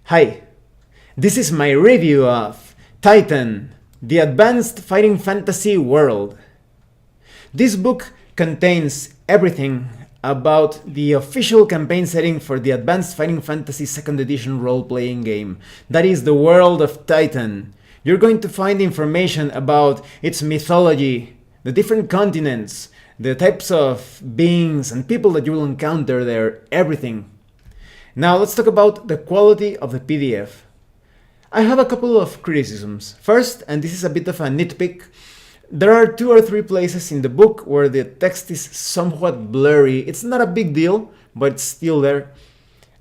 Hi, this is my review of Titan, the Advanced Fighting Fantasy World. This book contains everything about the official campaign setting for the Advanced Fighting Fantasy 2nd Edition role-playing game. That is the world of Titan. You're going to find information about its mythology, the different continents, the types of beings and people that you will encounter there, everything. Now let's talk about the quality of the PDF. I have a couple of criticisms. First, and this is a bit of a nitpick, there are 2 or 3 places in the book where the text is somewhat blurry. It's not a big deal, but it's still there.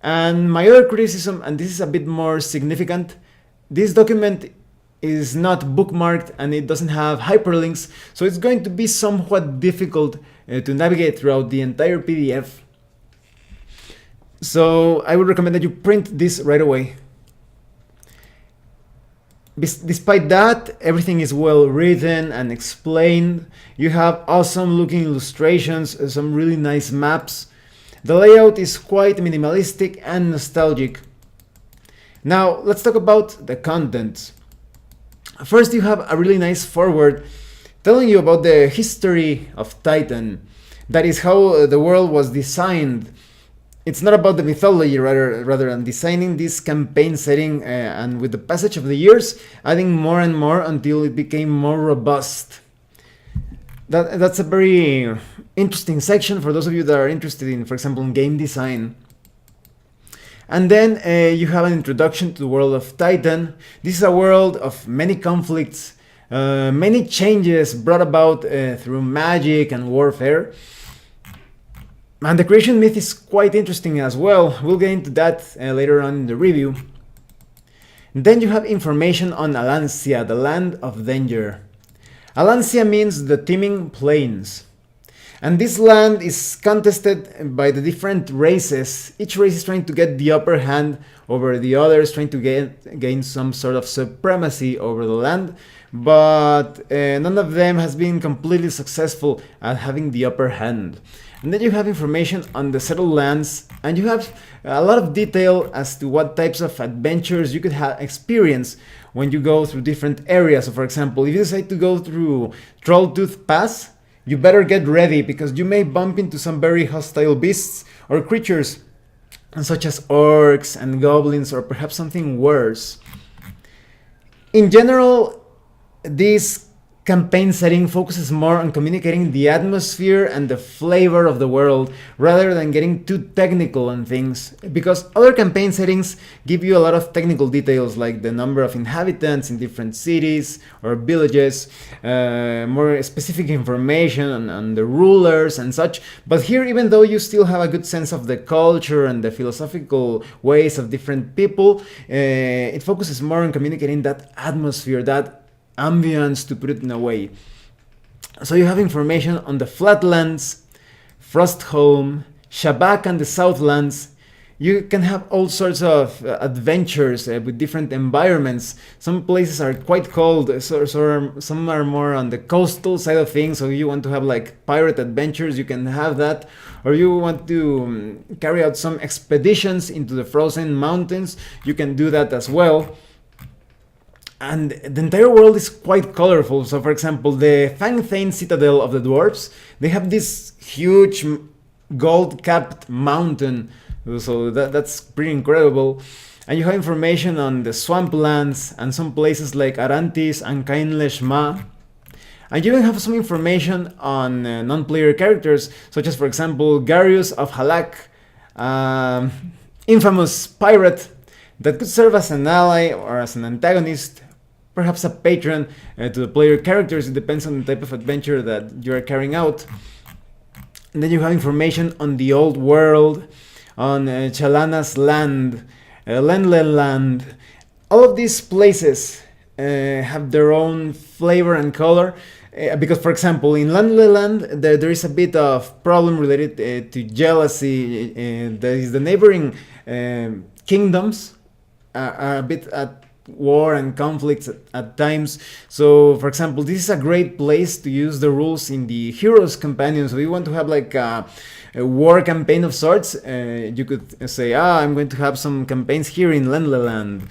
And my other criticism, and this is a bit more significant, this document is not bookmarked and it doesn't have hyperlinks, so it's going to be somewhat difficult to navigate throughout the entire PDF. So I would recommend that you print this right away. Despite that, everything is well written and explained. You have awesome looking illustrations, some really nice maps. The layout is quite minimalistic and nostalgic. Now let's talk about the content. First, you have a really nice foreword telling you about the history of Titan. That is how the world was designed. It's not about the mythology, rather than designing this campaign setting and with the passage of the years, adding more and more until it became more robust. That's a very interesting section for those of you that are interested in, for example, in game design. And then you have an introduction to the world of Titan. This is a world of many conflicts, many changes brought about through magic and warfare. And the creation myth is quite interesting as well. We'll get into that later on in the review. Then you have information on Alancia, the land of danger. Alancia means the teeming plains. And this land is contested by the different races. Each race is trying to get the upper hand over the others, trying to gain some sort of supremacy over the land. But none of them has been completely successful at having the upper hand. And then you have information on the settled lands, and you have a lot of detail as to what types of adventures you could experience when you go through different areas. So for example, if you decide to go through Trolltooth Pass, you better get ready because you may bump into some very hostile beasts or creatures, such as orcs and goblins, or perhaps something worse. In general, this campaign setting focuses more on communicating the atmosphere and the flavor of the world rather than getting too technical on things, because other campaign settings give you a lot of technical details like the number of inhabitants in different cities or villages, more specific information on the rulers and such. But here, even though you still have a good sense of the culture and the philosophical ways of different people, it focuses more on communicating that atmosphere, that ambience, to put it in a way. So you have information on the Flatlands, Frostholm, Shabak and the Southlands. You can have all sorts of adventures with different environments. Some places are quite cold, some are more on the coastal side of things, so you want to have like pirate adventures, you can have that. Or you want to carry out some expeditions into the frozen mountains, you can do that as well. And the entire world is quite colorful. So for example, the Fangthane Citadel of the Dwarves, they have this huge gold-capped mountain. So that's pretty incredible. And you have information on the swamplands and some places like Arantis and Kainlesh Ma. And you even have some information on non-player characters, such as, for example, Garius of Halak, infamous pirate that could serve as an ally or as an antagonist, perhaps a patron to the player characters. It depends on the type of adventure that you are carrying out. And then you have information on the old world, on Chalana's land, Lenle land. All of these places have their own flavor and color. Because, for example, in Lenle land, there is a bit of problem related to jealousy. The neighboring kingdoms are a bit at war and conflicts at times. So for example, this is a great place to use the rules in the Heroes Companion. So you want to have like war campaign of sorts. You could say, I'm going to have some campaigns here in Lenleland.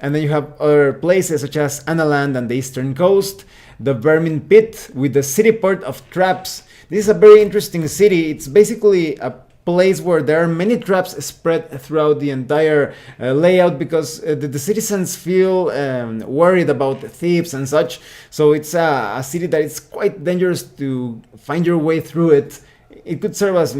And then you have other places such as Analand and the eastern coast, the Vermin Pit with the city port of traps. This is a very interesting city. It's basically a place where there are many traps spread throughout the entire layout because the citizens feel worried about thieves and such. So it's a city that is quite dangerous to find your way through it. It could serve as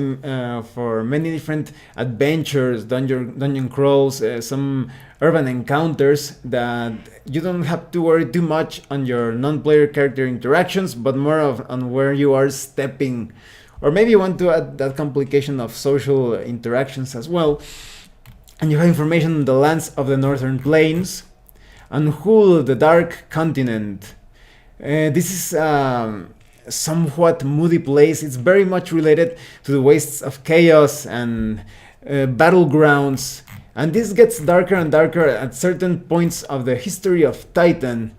for many different adventures, dungeon crawls, some urban encounters that you don't have to worry too much on your non-player character interactions, but more on where you are stepping. Or maybe you want to add that complication of social interactions as well. And you have information on the lands of the Northern Plains, and Hul, the Dark Continent. This is somewhat moody place. It's very much related to the wastes of chaos and battlegrounds. And this gets darker and darker at certain points of the history of Titan.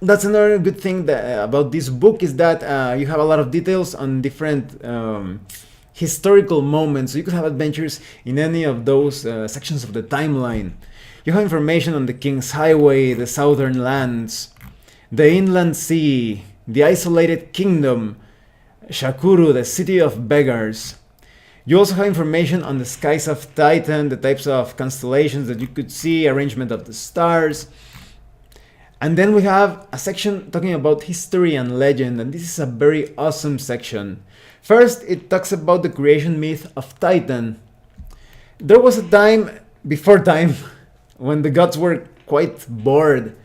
That's another good thing about this book is that you have a lot of details on different historical moments. So you could have adventures in any of those sections of the timeline. You have information on the King's Highway, the Southern Lands, the Inland Sea, the Isolated Kingdom, Shakuru, the City of Beggars. You also have information on the skies of Titan, the types of constellations that you could see, arrangement of the stars. And then we have a section talking about history and legend, and this is a very awesome section. First, it talks about the creation myth of Titan. There was a time, before time, when the gods were quite bored.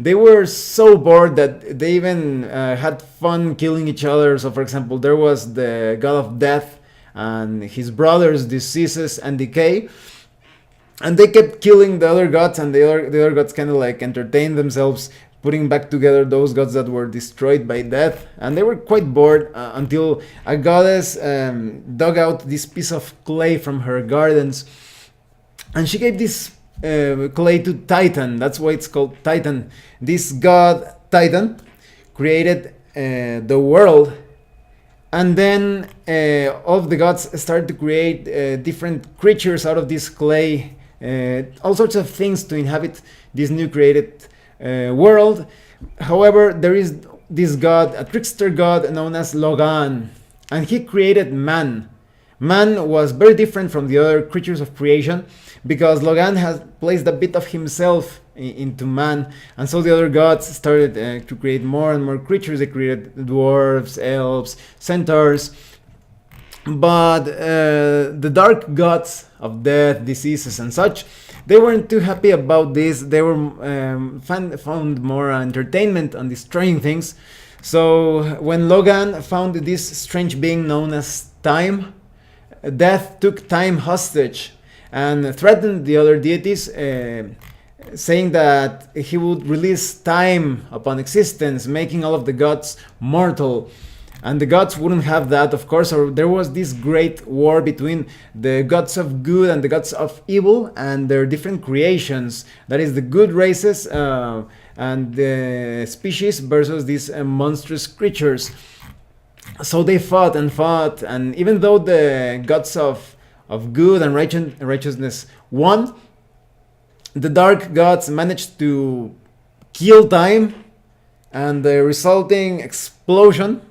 They were so bored that they even had fun killing each other. So for example, there was the god of death and his brothers, diseases and decay, and they kept killing the other gods, and the other gods kind of like entertained themselves putting back together those gods that were destroyed by death. And they were quite bored until a goddess dug out this piece of clay from her gardens, and she gave this clay to Titan. That's why it's called Titan. This god Titan created the world, and then all of the gods started to create different creatures out of this clay, all sorts of things to inhabit this new created world. However, there is this god, a trickster god known as Logan, and he created man. Man was very different from the other creatures of creation because Logan has placed a bit of himself into man, and so the other gods started to create more and more creatures. They created dwarves, elves, centaurs, but the dark gods of death, diseases and such, they weren't too happy about this. They were found more entertainment on destroying things. So when Logan found this strange being known as Time, Death took Time hostage and threatened the other deities, saying that he would release time upon existence, making all of the gods mortal. And the gods wouldn't have that, of course, or there was this great war between the gods of good and the gods of evil and their different creations. That is, the good races and the species versus these monstrous creatures. So they fought, and even though the gods of good and righteousness won, the dark gods managed to kill time, and the resulting explosion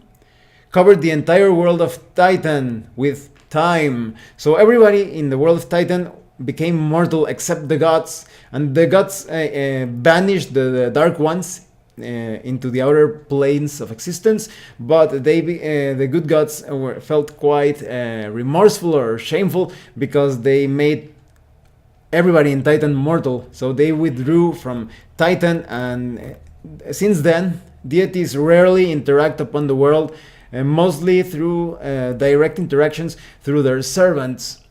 covered the entire world of Titan with time. So everybody in the world of Titan became mortal except the gods, and the gods banished the dark ones into the outer planes of existence, but the good gods felt quite remorseful or shameful because they made everybody in Titan mortal. So they withdrew from Titan, and since then deities rarely interact upon the world, mostly through direct interactions through their servants.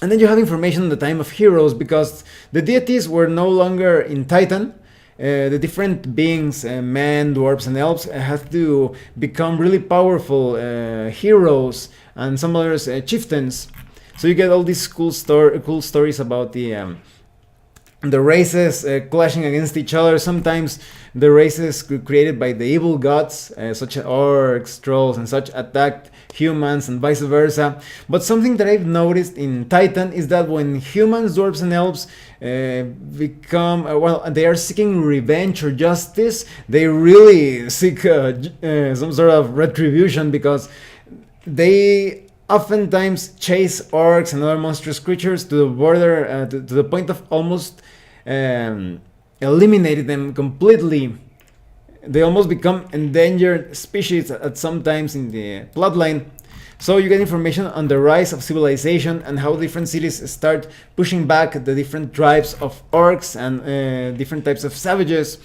And then you have information on the time of heroes, because the deities were no longer in Titan. The different beings, men, dwarves and elves, had to become really powerful heroes, and some others chieftains. So you get all these cool stories about the races clashing against each other. Sometimes the races created by the evil gods, such as orcs, trolls and such, attacked humans and vice versa. But something that I've noticed in Titan is that when humans, dwarves, and elves become well, they are seeking revenge or justice, they really seek some sort of retribution, because they oftentimes chase orcs and other monstrous creatures to the border, to the point of almost eliminating them completely. They almost become endangered species at some times in the plotline. So you get information on the rise of civilization and how different cities start pushing back the different tribes of orcs and different types of savages.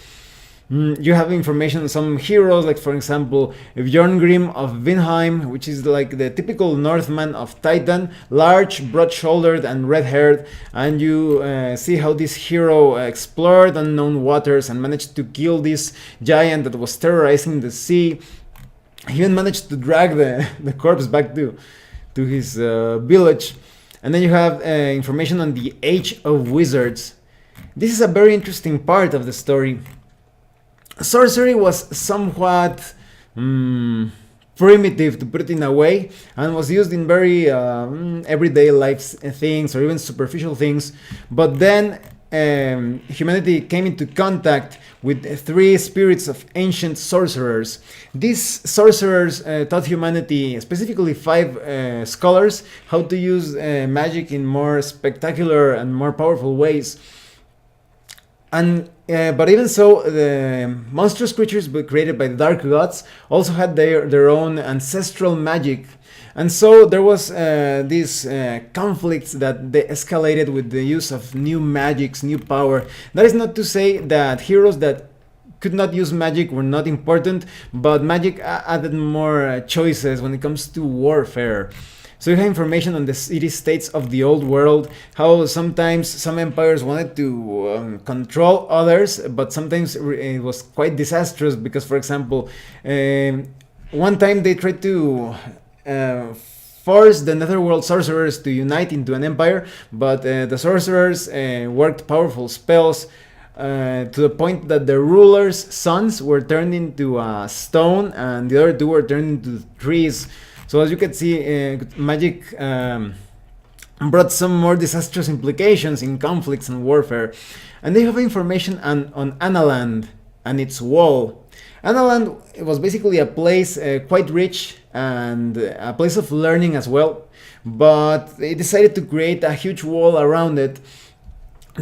You have information on some heroes, like for example Bjorngrim of Vinheim, which is like the typical Northman of Titan, large, broad-shouldered, and red-haired. And you see how this hero explored unknown waters and managed to kill this giant that was terrorizing the sea. He even managed to drag the corpse back to his village. And then you have information on the Age of Wizards. This is a very interesting part of the story. Sorcery was somewhat primitive, to put it in a way, and was used in very everyday life things or even superficial things. But then humanity came into contact with three spirits of ancient sorcerers. These sorcerers taught humanity, specifically five scholars, how to use magic in more spectacular and more powerful ways. And but even so, the monstrous creatures created by the dark gods also had their own ancestral magic. And so there was these conflicts that they escalated with the use of new magics, new power. That is not to say that heroes that could not use magic were not important, but magic added more choices when it comes to warfare. So you have information on the city-states of the old world, how sometimes some empires wanted to control others, but sometimes it was quite disastrous because, for example, one time they tried to force the netherworld sorcerers to unite into an empire, but the sorcerers worked powerful spells to the point that the ruler's sons were turned into stone and the other two were turned into trees. So as you can see, magic brought some more disastrous implications in conflicts and warfare. And they have information on Analand and its wall. Analand was basically a place quite rich and a place of learning as well, but they decided to create a huge wall around it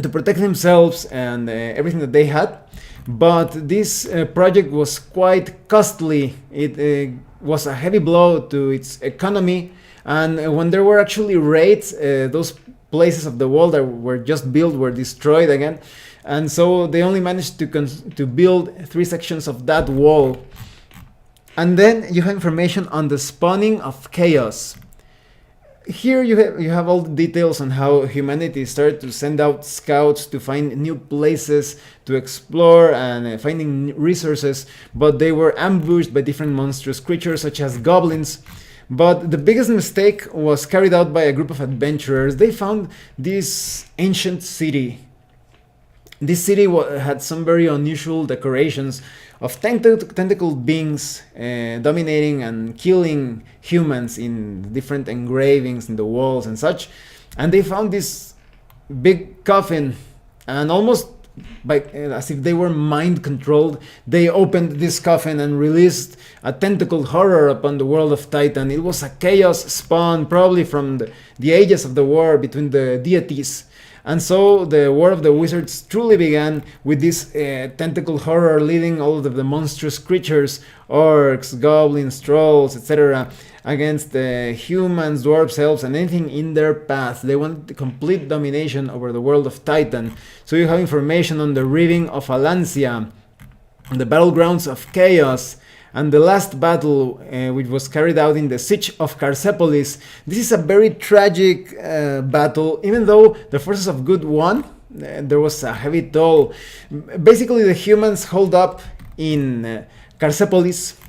to protect themselves and everything that they had. But this project was quite costly. It was a heavy blow to its economy, and when there were actually raids, those places of the wall that were just built were destroyed again, and so they only managed to build 3 sections of that wall. And then you have information on the spawning of chaos. Here you have all the details on how humanity started to send out scouts to find new places to explore and finding resources, but they were ambushed by different monstrous creatures such as goblins. But the biggest mistake was carried out by a group of adventurers. They found this ancient city. This city had some very unusual decorations of tentacled beings dominating and killing humans in different engravings in the walls and such. And they found this big coffin, and almost as if they were mind controlled, they opened this coffin and released a tentacled horror upon the world of Titan. It was a chaos spawned probably from the ages of the war between the deities. And so the War of the Wizards truly began with this tentacle horror leading all of the monstrous creatures, orcs, goblins, trolls, etc., against humans, dwarves, elves, and anything in their path. They wanted complete domination over the world of Titan. So you have information on the Reaving of Alancia, the battlegrounds of Chaos, and the last battle, which was carried out in the Siege of Carsepolis. This is a very tragic battle. Even though the forces of good won, there was a heavy toll. Basically, the humans hold up in Carsepolis,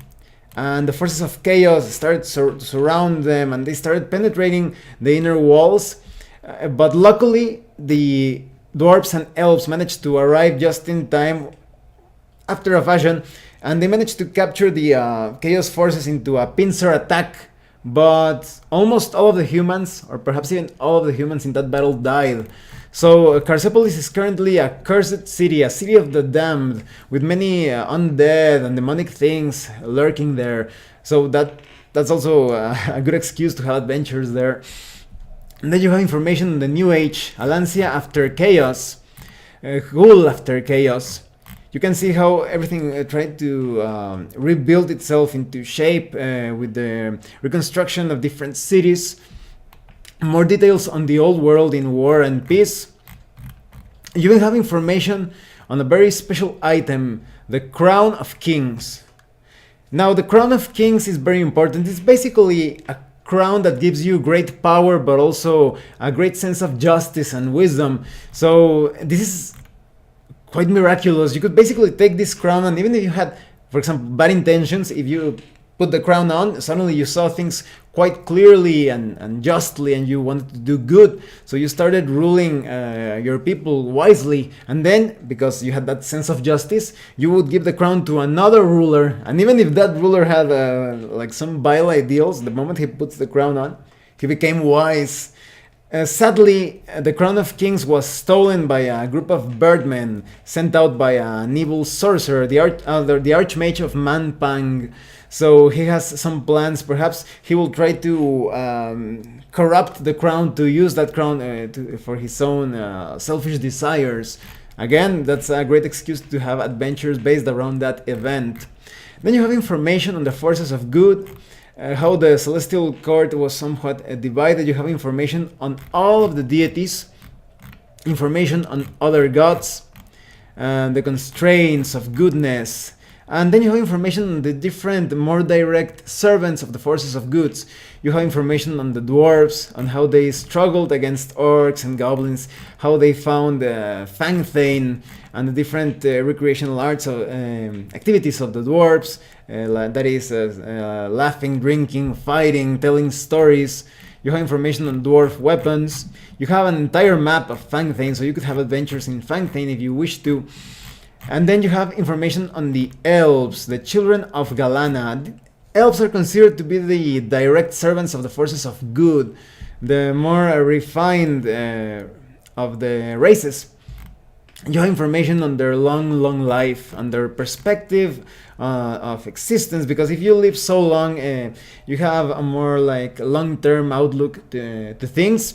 and the forces of chaos started to surround them, and they started penetrating the inner walls. But luckily, the dwarves and elves managed to arrive just in time after a fashion, and they managed to capture the chaos forces into a pincer attack but almost all of the humans, or perhaps even all of the humans in that battle, died. So Carsepolis is currently a cursed city, a city of the damned, with many undead and demonic things lurking there. So that's also a good excuse to have adventures there. And then you have information on the New Age, Alancia after Chaos, Ghoul after Chaos. You can see how everything tried to rebuild itself into shape with the reconstruction of different cities. More details on the old world in War and Peace. You will have information on a very special item, the Crown of Kings. Now, the Crown of Kings is very important. It's basically a crown that gives you great power, but also a great sense of justice and wisdom. So this is quite miraculous. You could basically take this crown, and even if you had, for example, bad intentions, if you put the crown on, suddenly you saw things quite clearly and justly, and you wanted to do good. So you started ruling your people wisely, and then because you had that sense of justice, you would give the crown to another ruler, and even if that ruler had like some vile ideals, the moment he puts the crown on, he became wise. Sadly, the Crown of Kings was stolen by a group of birdmen sent out by an evil sorcerer, the Archmage of Manpang. So he has some plans. Perhaps he will try to corrupt the crown to use that crown for his own selfish desires. Again, that's a great excuse to have adventures based around that event. Then you have information on the forces of good. How the celestial court was somewhat divided. You have information on all of the deities, information on other gods, the constraints of goodness, and then you have information on the different, more direct servants of the forces of goods. You have information on the dwarves, on how they struggled against orcs and goblins, how they found Fangthane, and the different recreational arts of activities of the dwarves. That is laughing, drinking, fighting, telling stories. You have information on dwarf weapons. You have an entire map of Fangthane, so you could have adventures in Fangthane if you wish to. And then you have information on the elves, the children of Galana. Elves are considered to be the direct servants of the forces of good, the more refined of the races. You have information on their long life, on their perspective of existence, because if you live so long, you have a more like long-term outlook to things.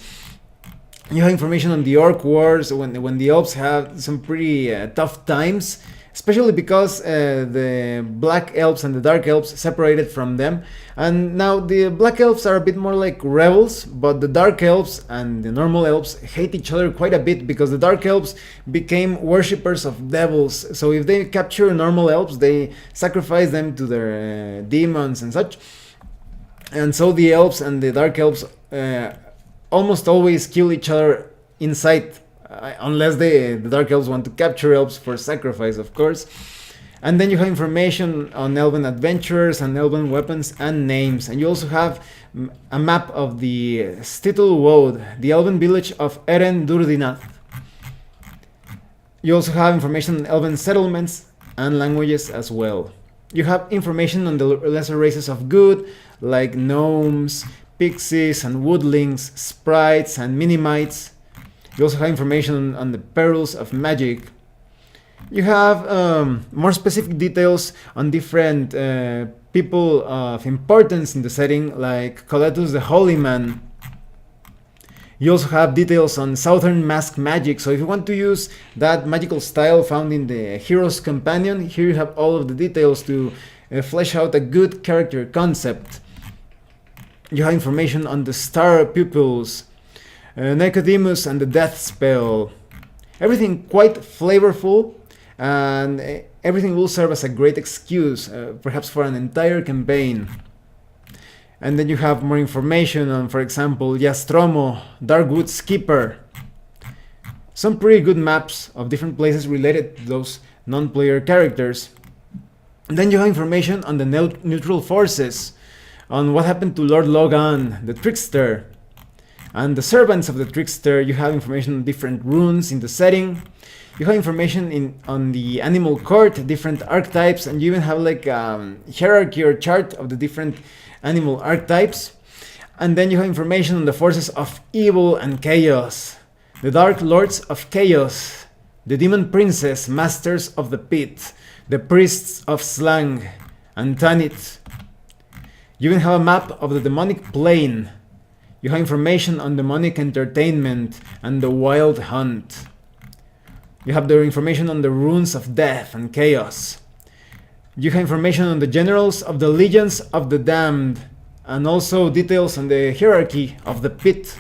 You have information on the Orc Wars, when the elves have some pretty tough times, especially because the Black Elves and the Dark Elves separated from them. And now the Black Elves are a bit more like rebels, but the Dark Elves and the normal elves hate each other quite a bit, because the Dark Elves became worshippers of devils. So if they capture normal elves, they sacrifice them to their demons and such. And so the elves and the Dark Elves almost always kill each other in sight, unless the Dark Elves want to capture elves for sacrifice, of course. And then you have information on elven adventurers and elven weapons and names. And you also have a map of the Stittle Woad, the elven village of Eren Durdinath. You also have information on elven settlements and languages as well. You have information on the lesser races of good, like gnomes, pixies and woodlings, sprites and minimites. You also have information on the perils of magic. You have more specific details on different people of importance in the setting, like Coletus the Holy Man. You also have details on Southern Mask Magic, so if you want to use that magical style found in the Hero's Companion, here you have all of the details to flesh out a good character concept. You have information on the Star Pupils, Nicodemus and the Death Spell. Everything quite flavorful, and everything will serve as a great excuse, perhaps for an entire campaign. And then you have more information on, for example, Yastromo, Darkwood Skipper. Some pretty good maps of different places related to those non-player characters. And then you have information on the neutral forces, on what happened to Lord Logan, the Trickster, and the servants of the Trickster. You have information on different runes in the setting. You have information on the Animal Court, different archetypes, and you even have like hierarchy or chart of the different animal archetypes. And then you have information on the forces of evil and chaos, the Dark Lords of Chaos, the Demon Princess, Masters of the Pit, the Priests of Slang, and Tanit. You even have a map of the demonic plane. You have information on demonic entertainment and the wild hunt. You have the information on the runes of death and chaos. You have information on the generals of the legions of the damned, and also details on the hierarchy of the pit.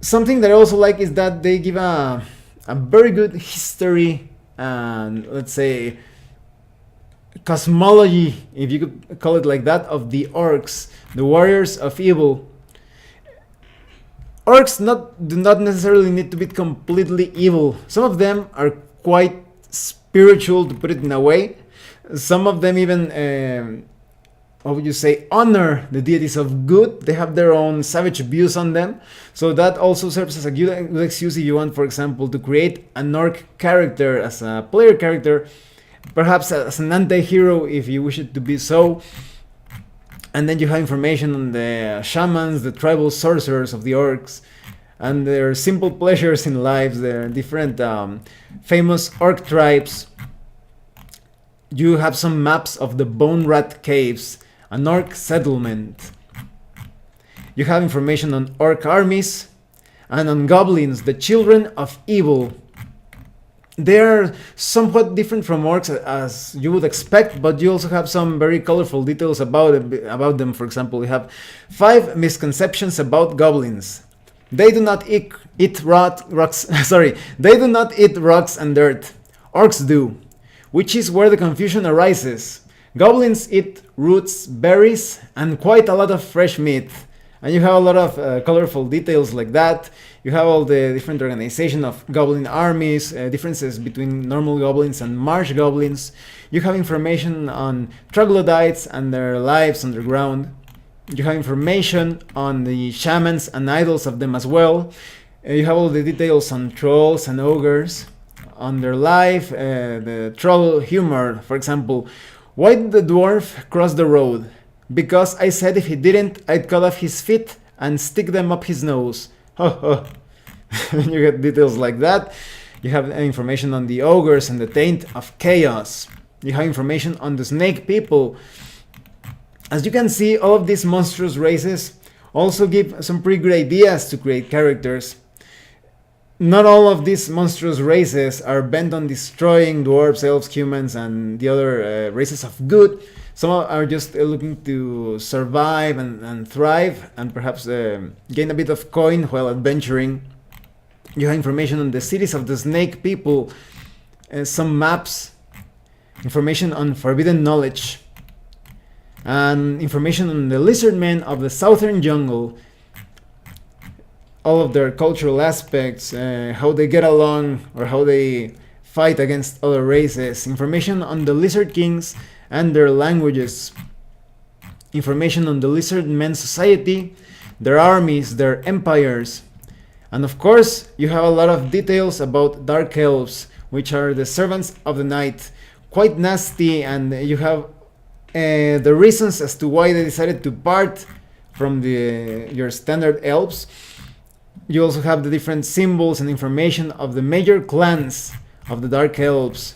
Something that I also like is that they give a very good history and, let's say, cosmology, if you could call it like that, of the orcs, the warriors of evil. Orcs do not necessarily need to be completely evil. Some of them are quite spiritual, to put it in a way. Some of them even, how would you say, honor the deities of good. They have their own savage views on them. So that also serves as a good excuse if you want, for example, to create an orc character as a player character, perhaps as an anti-hero if you wish it to be so. And then you have information on the shamans, the tribal sorcerers of the orcs, and their simple pleasures in life, their different famous orc tribes. You have some maps of the Bone Rat Caves, an orc settlement. You have information on orc armies, and on goblins, the children of evil. They're somewhat different from orcs as you would expect, but you also have some very colorful details about them. For example, you have 5 misconceptions about goblins. They do not eat rocks. Sorry, they do not eat rocks and dirt. Orcs do, which is where the confusion arises. Goblins eat roots, berries, and quite a lot of fresh meat. And you have a lot of colorful details like that. You have all the different organization of goblin armies, differences between normal goblins and marsh goblins. You have information on troglodytes and their lives underground. You have information on the shamans and idols of them as well. You have all the details on trolls and ogres, on their life, the troll humor. For example, why did the dwarf cross the road? Because I said if he didn't, I'd cut off his feet and stick them up his nose. You get details like that. You have information on the ogres and the taint of chaos. You have information on the snake people. As you can see, all of these monstrous races also give some pretty good ideas to create characters. Not all of these monstrous races are bent on destroying dwarves, elves, humans, and the other races of good. Some are just looking to survive and thrive, and perhaps gain a bit of coin while adventuring. You have information on the cities of the snake people, some maps, information on forbidden knowledge, and information on the lizard men of the southern jungle. All of their cultural aspects, how they get along or how they fight against other races. Information on the lizard kings and their languages. Information on the lizard men society, their armies, their empires. And of course, you have a lot of details about dark elves, which are the servants of the night. Quite nasty, and you have the reasons as to why they decided to part from your standard elves. You also have the different symbols and information of the major clans of the Dark Elves.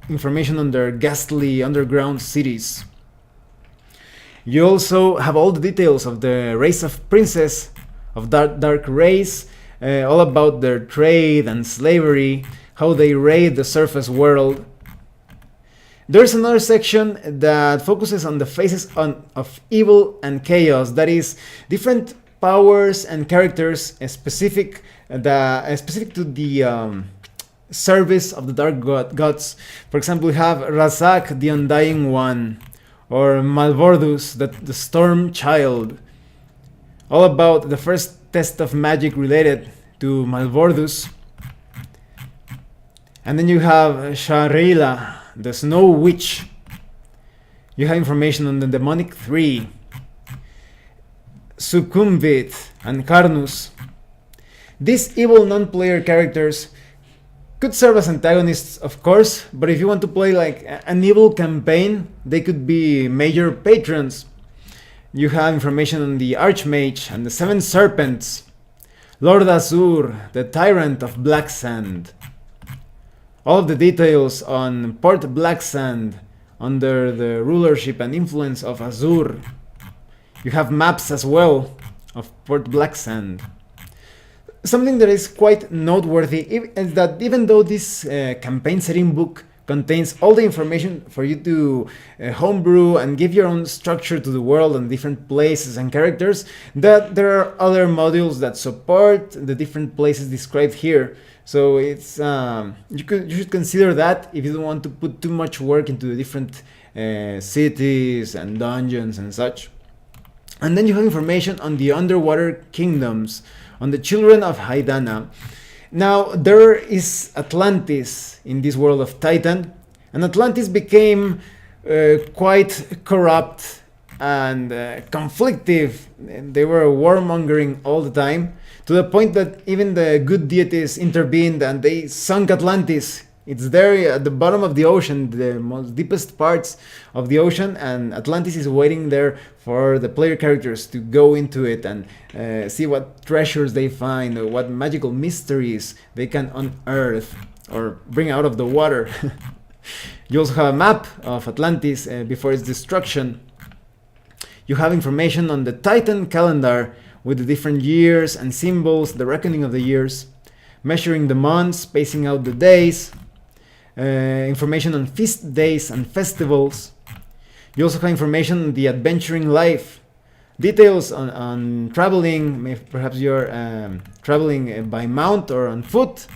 Information on their ghastly underground cities. You also have all the details of the race of princess, of dark race, all about their trade and slavery, how they raid the surface world. There's another section that focuses on the faces of evil and chaos, that is, different powers and characters specific to the service of the dark gods. For example, we have Razak, the Undying One, or Malvordus, the Storm Child. All about the first test of magic related to Malvordus. And then you have Sharila, the Snow Witch. You have information on the Demonic Three, Succumbit, and Carnus. These evil non-player characters could serve as antagonists, of course, but if you want to play like an evil campaign, they could be major patrons. You have information on the Archmage and the Seven Serpents, Lord Azur, the Tyrant of Black Sand. All of the details on Port Black Sand under the rulership and influence of Azur. You have maps as well of Port Black Sand. Something that is quite noteworthy is that even though this campaign setting book contains all the information for you to homebrew and give your own structure to the world and different places and characters, that there are other modules that support the different places described here. So it's you should consider that if you don't want to put too much work into the different cities and dungeons and such. And then you have information on the underwater kingdoms, on the children of Haidana. Now, there is Atlantis in this world of Titan, and Atlantis became quite corrupt and conflictive. They were warmongering all the time, to the point that even the good deities intervened and they sunk Atlantis. It's there at the bottom of the ocean, the most deepest parts of the ocean, and Atlantis is waiting there for the player characters to go into it and see what treasures they find, or what magical mysteries they can unearth or bring out of the water. You also have a map of Atlantis before its destruction. You have information on the Titan calendar with the different years and symbols, the reckoning of the years, measuring the months, spacing out the days. Information on feast days and festivals. You also have information on the adventuring life, details on traveling. Perhaps you're traveling by mount or on foot,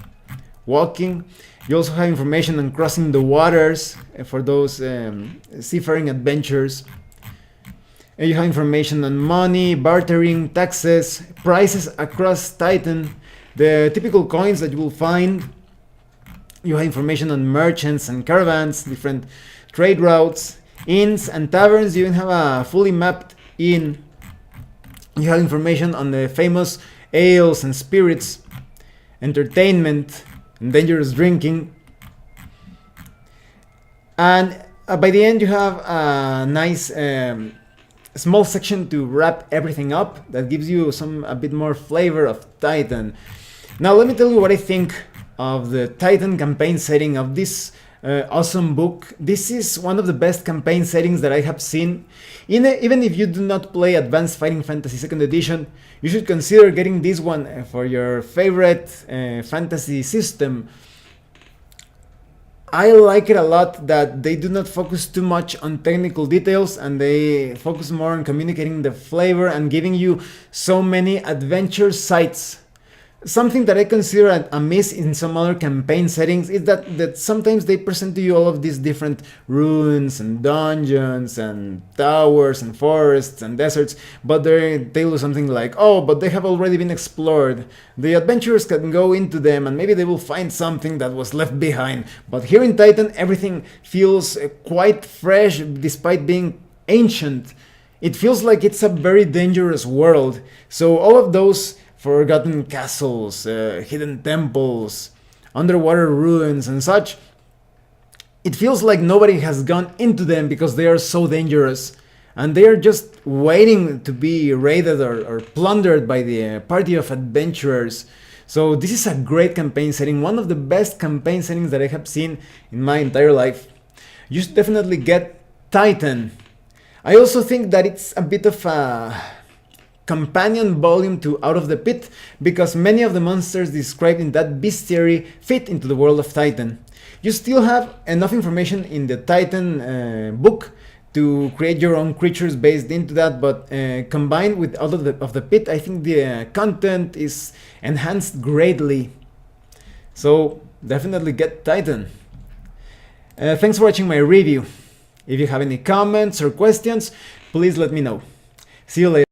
walking. You also have information on crossing the waters for those seafaring adventures. And you have information on money, bartering, taxes, prices across Titan, the typical coins that you will find. You have information on merchants and caravans, different trade routes, inns and taverns. You even have a fully mapped inn. You have information on the famous ales and spirits, entertainment, and dangerous drinking. And by the end you have a nice small section to wrap everything up that gives you a bit more flavor of Titan. Now let me tell you what I think of the Titan campaign setting of this awesome book. This is one of the best campaign settings that I have seen. Even if you do not play Advanced Fighting Fantasy 2nd Edition, you should consider getting this one for your favorite fantasy system. I like it a lot that they do not focus too much on technical details and they focus more on communicating the flavor and giving you so many adventure sites. Something that I consider a miss in some other campaign settings is that sometimes they present to you all of these different ruins and dungeons and towers and forests and deserts, but they do something like, oh, but they have already been explored. The adventurers can go into them and maybe they will find something that was left behind. But here in Titan, everything feels quite fresh despite being ancient. It feels like it's a very dangerous world. So all of those forgotten castles, hidden temples, underwater ruins and such, it feels like nobody has gone into them because they are so dangerous and they are just waiting to be raided or plundered by the party of adventurers. So this is a great campaign setting, one of the best campaign settings that I have seen in my entire life. You should definitely get Titan. I also think that it's a bit of a companion volume to Out of the Pit, because many of the monsters described in that bestiary fit into the world of Titan. You still have enough information in the Titan book to create your own creatures based into that, but combined with Out of the Pit, I think the content is enhanced greatly. So definitely get Titan. Thanks for watching my review. If you have any comments or questions, please let me know. See you later.